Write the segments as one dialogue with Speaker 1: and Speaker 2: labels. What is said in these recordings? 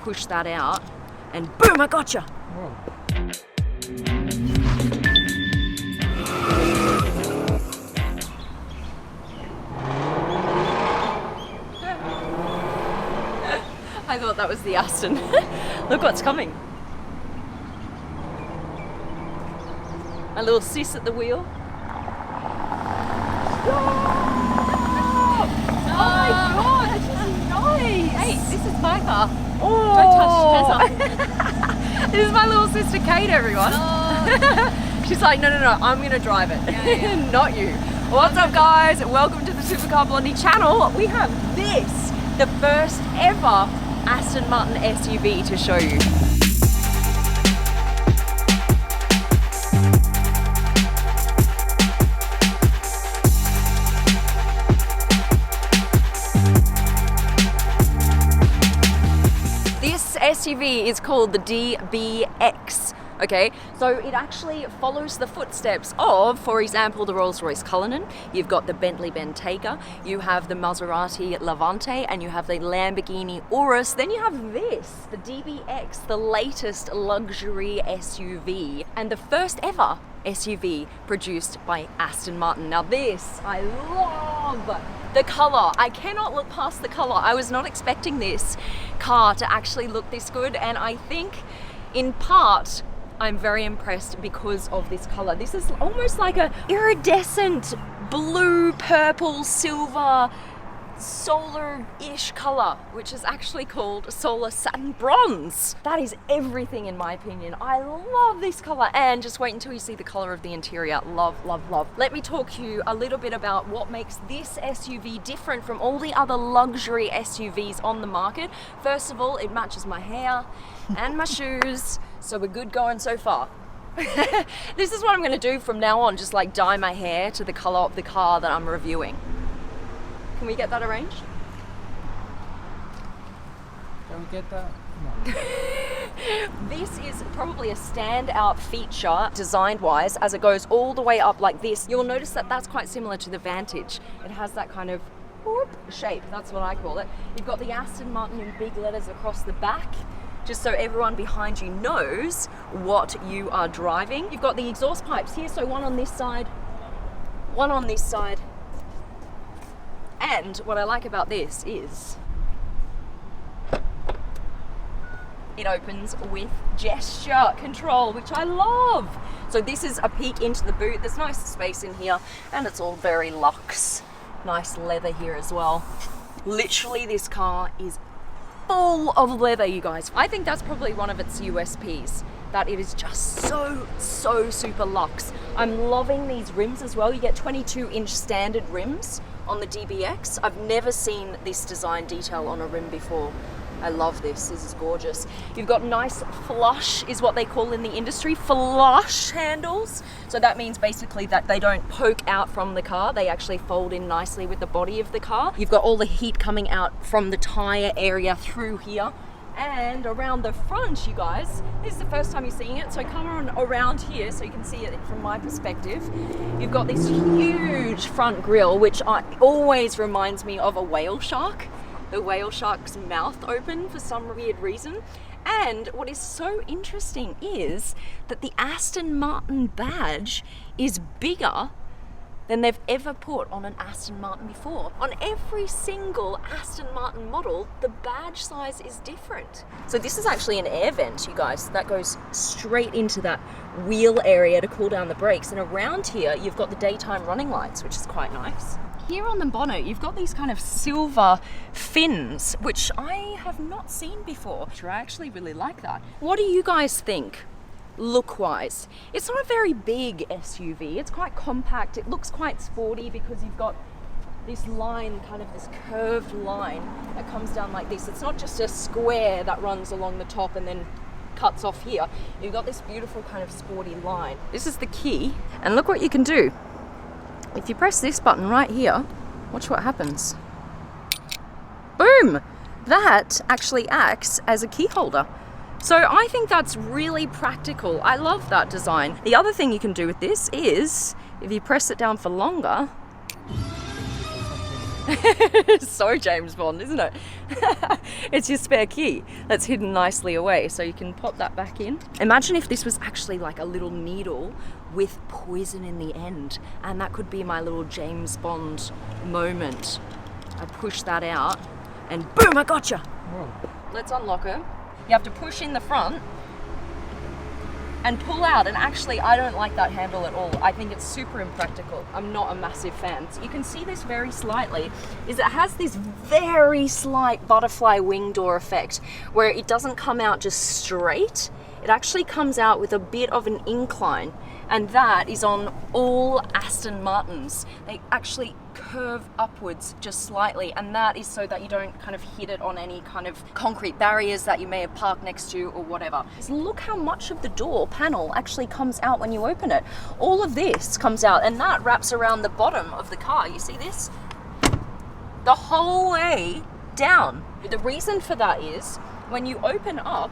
Speaker 1: push that out, and boom, I gotcha.
Speaker 2: Whoa.
Speaker 1: I thought that was the Aston. Look what's coming. My little sis at the wheel. Oh my god, this is nice. Hey, this is my car.
Speaker 2: Oh.
Speaker 1: Don't touch Tessa. This is my little sister Kate, everyone. Oh. She's like, no, I'm gonna drive it. Yeah. Not you. What's up, guys? Welcome to the Supercar Blondie channel. We have this, the first ever Aston Martin SUV to show you. This SUV is called the DBX. Okay, so it actually follows the footsteps of, for example, the Rolls-Royce Cullinan. You've got the Bentley Bentayga, you have the Maserati Levante, and you have the Lamborghini Urus. Then you have this, the DBX, the latest luxury SUV, and the first ever SUV produced by Aston Martin. Now this, I love the color. I cannot look past the color. I was not expecting this car to actually look this good, and I think in part, I'm very impressed because of this color. This is almost like a iridescent blue, purple, silver, solar-ish color, which is actually called solar satin bronze. That is everything in my opinion. I love this color, and just wait until you see the color of the interior. Love, love, love. Let me talk to you a little bit about what makes this SUV different from all the other luxury SUVs on the market. First of all, it matches my hair and my shoes, so we're good going so far. This is what I'm gonna do from now on, just like dye my hair to the color of the car that I'm reviewing. Can we get that arranged?
Speaker 2: Can we get that? No.
Speaker 1: This is probably a standout feature design-wise as it goes all the way up like this. You'll notice that that's quite similar to the Vantage. It has that kind of whoop shape, that's what I call it. You've got the Aston Martin in big letters across the back, just so everyone behind you knows what you are driving. You've got the exhaust pipes here, so one on this side, one on this side. And what I like about this is it opens with gesture control, which I love. So this is a peek into the boot. There's nice space in here, and it's all very luxe. Nice leather here as well. Literally, this car is full of leather, you guys. I think that's probably one of its USPs, that it is just so super luxe. I'm loving these rims as well. You get 22-inch standard rims on the DBX. I've never seen this design detail on a rim before. I love this. This is gorgeous. You've got nice flush, is what they call in the industry, flush handles. So that means basically that they don't poke out from the car. They actually fold in nicely with the body of the car. You've got all the heat coming out from the tire area through here. And around the front, you guys, this is the first time you're seeing it, so come on around here so you can see it from my perspective. You've got this huge front grille, which always reminds me of a whale shark. The whale shark's mouth open for some weird reason. And what is so interesting is that the Aston Martin badge is bigger than they've ever put on an Aston Martin before. On every single Aston Martin model, the badge size is different. So this is actually an air vent, you guys, that goes straight into that wheel area to cool down the brakes. And around here, you've got the daytime running lights, which is quite nice. Here on the bonnet, you've got these kind of silver fins, which I have not seen before. I actually really like that. What do you guys think? Look-wise, it's not a very big SUV. It's quite compact. It looks quite sporty because you've got this line, kind of this curved line that comes down like this. It's not just a square that runs along the top and then cuts off here. You've got this beautiful kind of sporty line. This is the key, and look what you can do. If you press this button right here, watch what happens. Boom! That actually acts as a key holder. So I think that's really practical. I love that design. The other thing you can do with this is, if you press it down for longer, So James Bond, isn't it? It's your spare key that's hidden nicely away, so you can pop that back in. Imagine if this was actually like a little needle with poison in the end, and that could be my little James Bond moment. I push that out and boom, I gotcha.
Speaker 2: Whoa.
Speaker 1: Let's unlock her. You have to push in the front and pull out, and actually I don't like that handle at all. I think it's super impractical. I'm not a massive fan. So you can see this very slightly, is it has this very slight butterfly wing door effect where it doesn't come out just straight. It actually comes out with a bit of an incline, and that is on all Aston Martins. They actually curve upwards just slightly, and that is so that you don't kind of hit it on any kind of concrete barriers that you may have parked next to or whatever. So look how much of the door panel actually comes out when you open it. All of this comes out, and that wraps around the bottom of the car. You see this? The whole way down. The reason for that is when you open up,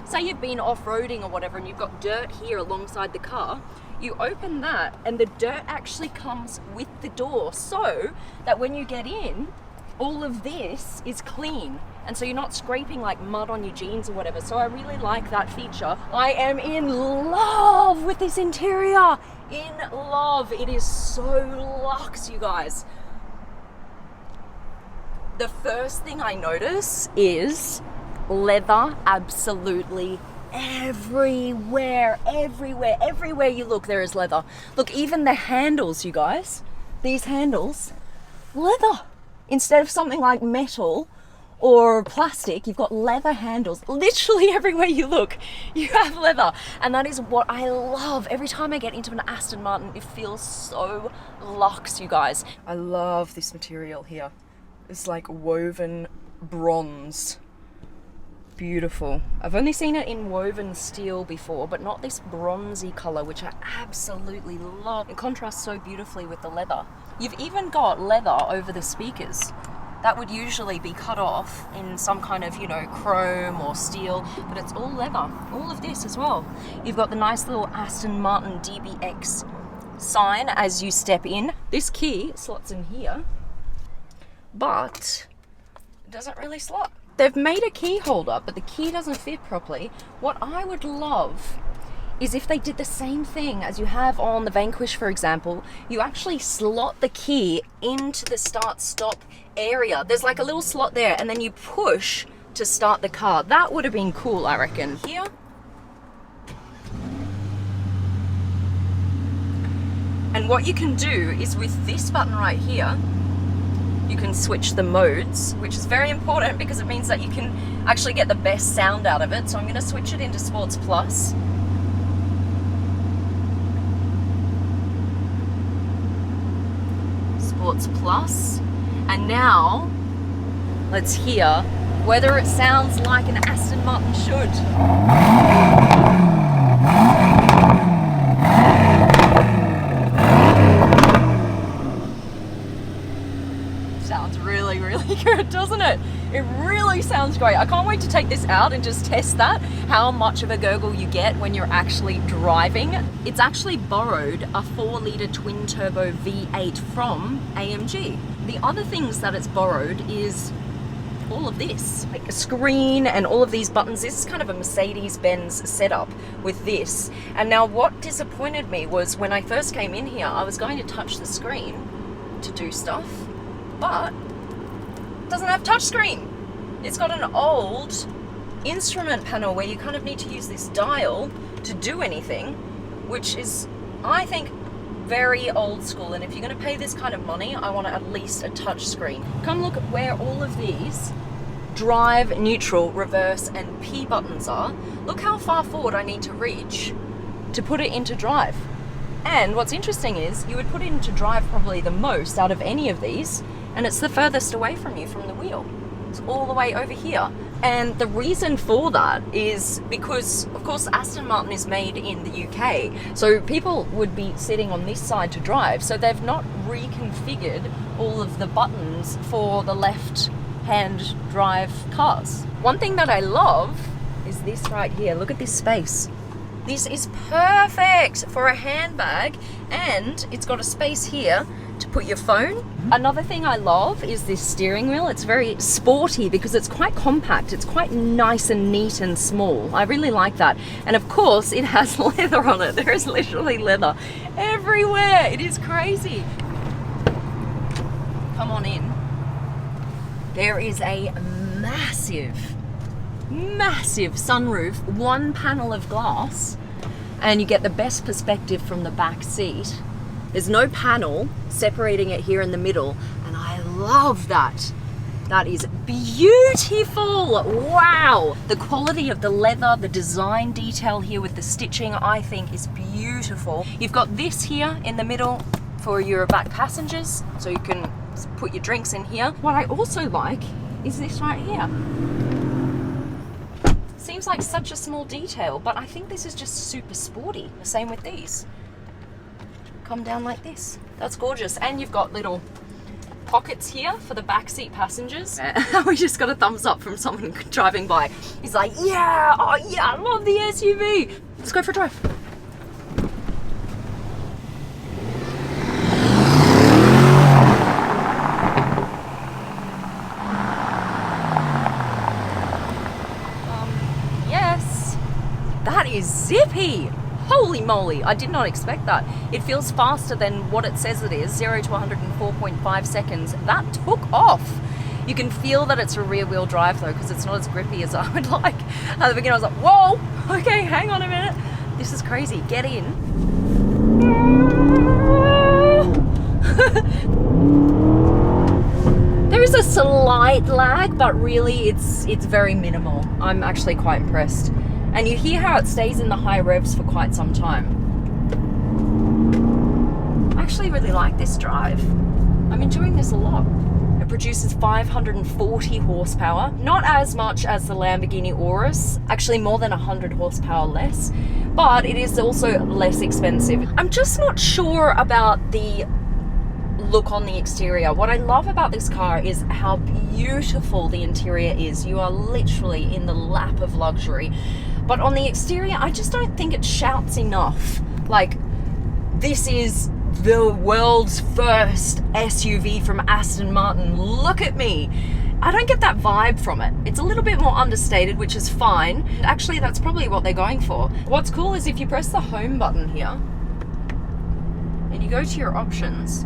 Speaker 1: say you've been off-roading or whatever and you've got dirt here alongside the car, you open that and the dirt actually comes with the door, so that when you get in, all of this is clean, and so you're not scraping like mud on your jeans or whatever. So I really like that feature. I am in love with this interior. In love. It is so luxe, you guys. The first thing I notice is leather absolutely everywhere you look. There is leather. Look, even the handles, you guys, these handles, leather. Instead of something like metal or plastic, you've got leather handles. Literally everywhere you look, you have leather, and that is what I love. Every time I get into an Aston Martin, it feels so luxe, you guys. I love this material here. It's like woven bronze. Beautiful. I've only seen it in woven steel before, but not this bronzy color, which I absolutely love. It contrasts so beautifully with the leather. You've even got leather over the speakers. That would usually be cut off in some kind of, you know, chrome or steel, but it's all leather. All of this as well. You've got the nice little Aston Martin DBX sign as you step in. This key slots in here, but it doesn't really slot. They've made a key holder, but the key doesn't fit properly. What I would love is if they did the same thing as you have on the Vanquish, for example. You actually slot the key into the start-stop area. There's like a little slot there, and then you push to start the car. That would have been cool, I reckon. Here. And what you can do is with this button right here, you can switch the modes, which is very important because it means that you can actually get the best sound out of it. So I'm going to switch it into Sports Plus. Sports Plus. And now let's hear whether it sounds like an Aston Martin should. Sounds really, really good, doesn't it? It really sounds great. I can't wait to take this out and just test that, how much of a gurgle you get when you're actually driving. It's actually borrowed a 4-litre twin-turbo V8 from AMG. The other things that it's borrowed is all of this, like a screen and all of these buttons. This is kind of a Mercedes-Benz setup with this. And now what disappointed me was when I first came in here, I was going to touch the screen to do stuff, but it doesn't have touchscreen. It's got an old instrument panel where you kind of need to use this dial to do anything, which is, I think, very old school. And if you're going to pay this kind of money, I want at least a touch screen. Come look at where all of these drive, neutral, reverse and P buttons are. Look how far forward I need to reach to put it into drive. And what's interesting is you would put it into drive probably the most out of any of these, and it's the furthest away from you from the wheel. It's all the way over here. And the reason for that is because, of course, Aston Martin is made in the UK, so people would be sitting on this side to drive, so they've not reconfigured all of the buttons for the left-hand drive cars. One thing that I love is this right here. Look at this space. This is perfect for a handbag, and it's got a space here to put your phone. Another thing I love is this steering wheel. It's very sporty because it's quite compact. It's quite nice and neat and small. I really like that. And of course, it has leather on it. There is literally leather everywhere. It is crazy. Come on in. There is a massive sunroof, one panel of glass, and you get the best perspective from the back seat. There's no panel separating it here in the middle, and I love that. That is beautiful. Wow. The quality of the leather, the design detail here with the stitching, I think is beautiful. You've got this here in the middle for your back passengers, so you can put your drinks in here. What I also like is this right here. Seems like such a small detail, but I think this is just super sporty. The same with these. Come down like this. That's gorgeous. And you've got little pockets here for the backseat passengers. We just got a thumbs up from someone driving by. He's like, yeah, oh yeah, I love the SUV. Let's go for a drive. Yes, that is zippy. Holy moly, I did not expect that. It feels faster than what it says it is, 0 to 104.5 seconds. That took off. You can feel that it's a rear wheel drive though, because it's not as grippy as I would like. At the beginning I was like, whoa, okay, hang on a minute. This is crazy, get in. There is a slight lag, but really it's very minimal. I'm actually quite impressed. And you hear how it stays in the high revs for quite some time. I actually really like this drive. I'm enjoying this a lot. It produces 540 horsepower, not as much as the Lamborghini Urus, actually more than 100 horsepower less, but it is also less expensive. I'm just not sure about the look on the exterior. What I love about this car is how beautiful the interior is. You are literally in the lap of luxury. But on the exterior, I just don't think it shouts enough. Like, this is the world's first SUV from Aston Martin. Look at me. I don't get that vibe from it. It's a little bit more understated, which is fine. Actually, that's probably what they're going for. What's cool is if you press the home button here and you go to your options,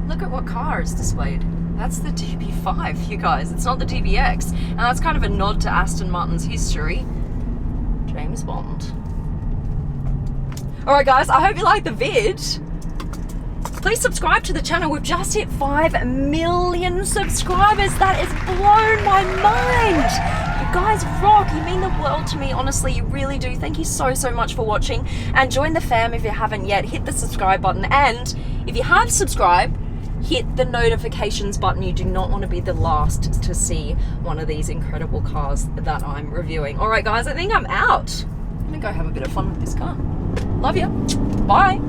Speaker 1: look at what car is displayed. That's the DB5, you guys. It's not the DBX. And that's kind of a nod to Aston Martin's history. James Bond. Alright guys, I hope you liked the vid. Please subscribe to the channel. We've just hit 5 million subscribers. That has blown my mind. You guys rock. You mean the world to me. Honestly, you really do. Thank you so much for watching. And join the fam if you haven't yet. Hit the subscribe button. And if you have subscribed, hit the notifications button. You do not want to be the last to see one of these incredible cars that I'm reviewing. All right, guys, I think I'm out. I'm gonna go have a bit of fun with this car. Love you. Bye.